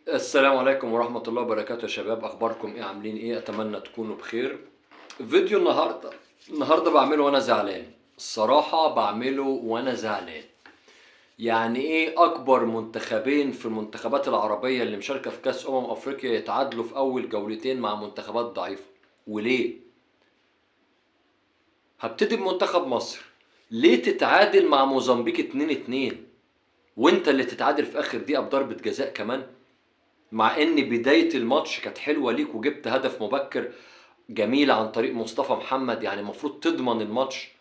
السلام عليكم ورحمة الله وبركاته يا شباب، أخباركم إيه؟ عاملين إيه؟ أتمنى تكونوا بخير. فيديو النهاردة بعمله وأنا زعلان. الصراحة بعمله وأنا زعلان. يعني إيه أكبر منتخبين في المنتخبات العربية اللي مشاركة في كأس أفريقيا يتعادلوا في أول جولتين مع منتخبات ضعيفة؟ وليه؟ هبتدي بمنتخب مصر. ليه تتعادل مع موزمبيق 2-2 وانت اللي تتعادل في آخر دقيقة بضربة جزاء كمان؟ مع ان بداية الماتش كانت حلوة ليك وجبت هدف مبكر جميل عن طريق مصطفى محمد، يعني المفروض تضمن الماتش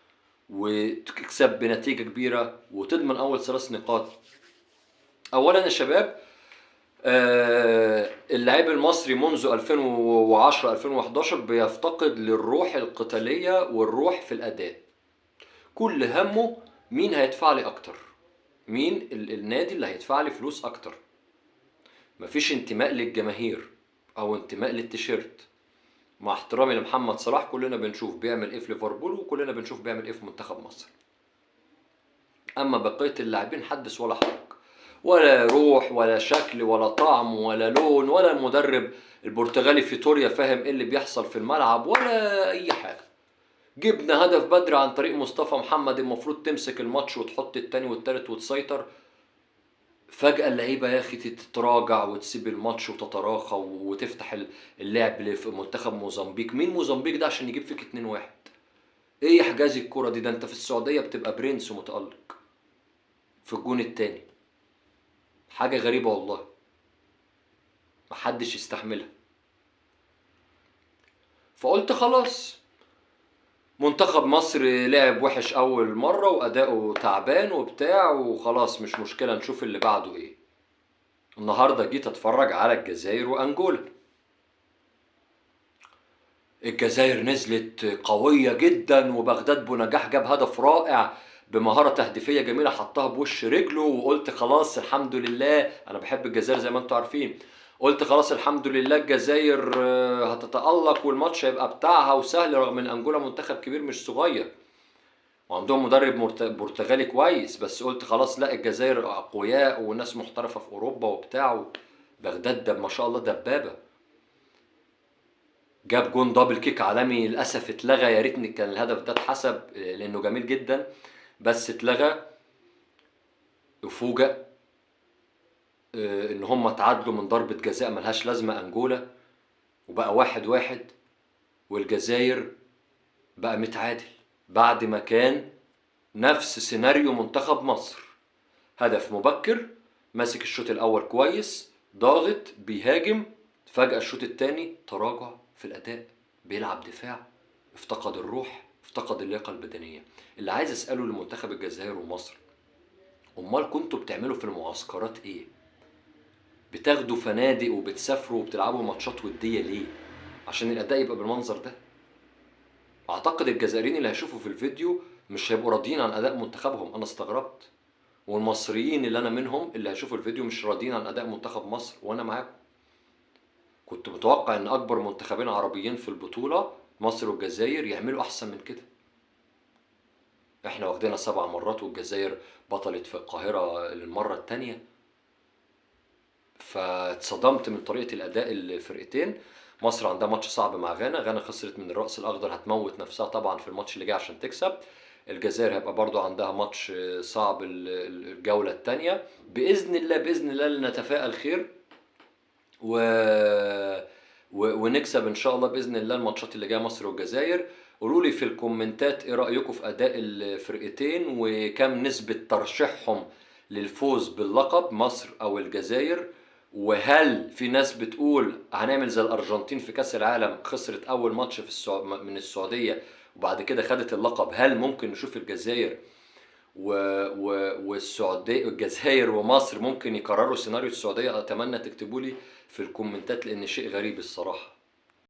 وتكسب بنتيجة كبيرة وتضمن اول 3 نقاط. اولا يا شباب، اللاعب المصري منذ 2010 2011 بيفتقد للروح القتالية والروح في الاداء. كل همه مين هيدفع لي اكتر، مين النادي اللي هيدفع لي فلوس اكتر. مفيش انتماء للجماهير او انتماء للتيشيرت. مع احترامي لمحمد صلاح، كلنا بنشوف بيعمل ايه في ليفربول وكلنا بنشوف بيعمل ايه في منتخب مصر. اما بقية اللاعبين حدث ولا حرج، ولا روح ولا شكل ولا طعم ولا لون، ولا المدرب البرتغالي فيتوريا فاهم ايه اللي بيحصل في الملعب ولا اي حاجة. جبنا هدف بدري عن طريق مصطفى محمد، المفروض تمسك الماتش وتحط التاني والتالت وتسيطر. فجأة اللعيبة يا أخي تتراجع وتسيب الماتش وتتراخى وتفتح اللعب في منتخب موزمبيق. مين موزمبيق ده عشان يجيب فيك 2-1؟ ايه يا حجازي الكرة دي؟ ده انت في السعودية بتبقى برنس ومتألق في الجون التاني. حاجة غريبة والله، محدش يستحملها. فقلت خلاص، منتخب مصر لعب وحش أول مرة وأداؤه تعبان وبتاع وخلاص، مش مشكلة، نشوف اللي بعده ايه. النهاردة جيت اتفرج على الجزائر وأنجولا. الجزائر نزلت قوية جدا، وبغداد بونجاح جاب هدف رائع بمهارة تهديفية جميلة، حطها بوش رجله، وقلت خلاص الحمد لله. انا بحب الجزائر زي ما انتم عارفين. قلت خلاص الحمد لله الجزائر هتتألق والماتش هيبقى بتاعها وسهل، رغم ان انجولا منتخب كبير مش صغير وعندهم مدرب برتغالي كويس. بس قلت خلاص لا، الجزائر اقوياء وناس محترفة في اوروبا وبتاع. بغداد ده ما شاء الله دبابة، جاب جون دبل كيك عالمي. للاسف اتلغى، يا ريتني كان الهدف ده اتحسب لانه جميل جدا، بس اتلغى. وفوجئ ان هم اتعادلوا من ضربة جزاء ملهاش لازمة انجولا، وبقى 1-1. والجزائر بقى متعادل بعد ما كان نفس سيناريو منتخب مصر. هدف مبكر، ماسك الشوط الاول كويس، ضاغط بيهاجم. فجأة الشوط الثاني تراجع في الاداء، بيلعب دفاع، افتقد الروح، افتقد اللياقة البدنية. اللي عايز اسأله لمنتخب الجزائر ومصر، امال كنتوا بتعملوا في المعسكرات ايه؟ بتاخدوا فنادق وبتسافروا وبتلعبوا ماتشات ودية ليه؟ عشان الاداء يبقى بالمنظر ده؟ اعتقد الجزائريين اللي هيشوفوا في الفيديو مش هيبقوا راضيين عن اداء منتخبهم. انا استغربت. والمصريين اللي انا منهم اللي هيشوفوا الفيديو مش راضيين عن اداء منتخب مصر، وانا معاكم. كنت متوقع ان اكبر منتخبين عربيين في البطولة مصر والجزائر يعملوا احسن من كده. احنا واخدينها 7 مرات والجزائر بطلت في القاهرة للمرة التانية. فاتصدمت من طريقة الاداء الفرقتين. مصر عندها ماتش صعب مع غانا، غانا خسرت من الرأس الاخضر، هتموت نفسها طبعا في الماتش اللي جاي عشان تكسب. الجزائر هيبقى برضو عندها ماتش صعب الجولة التانية. بإذن الله بإذن الله نتفائل خير و... ونكسب ان شاء الله باذن الله الماتشات اللي جايه مصر والجزائر. قولوا لي في الكومنتات ايه رايكم في اداء الفرقتين وكم نسبه ترشيحهم للفوز باللقب، مصر او الجزائر. وهل في ناس بتقول هنعمل زي الارجنتين في كاس العالم، خسرت اول ماتش من السعوديه وبعد كده خدت اللقب؟ هل ممكن نشوف الجزائر والسعوديه، الجزائر ومصر ممكن يكرروا سيناريو السعوديه؟ اتمنى تكتبوا لي في الكومنتات لان شيء غريب الصراحه.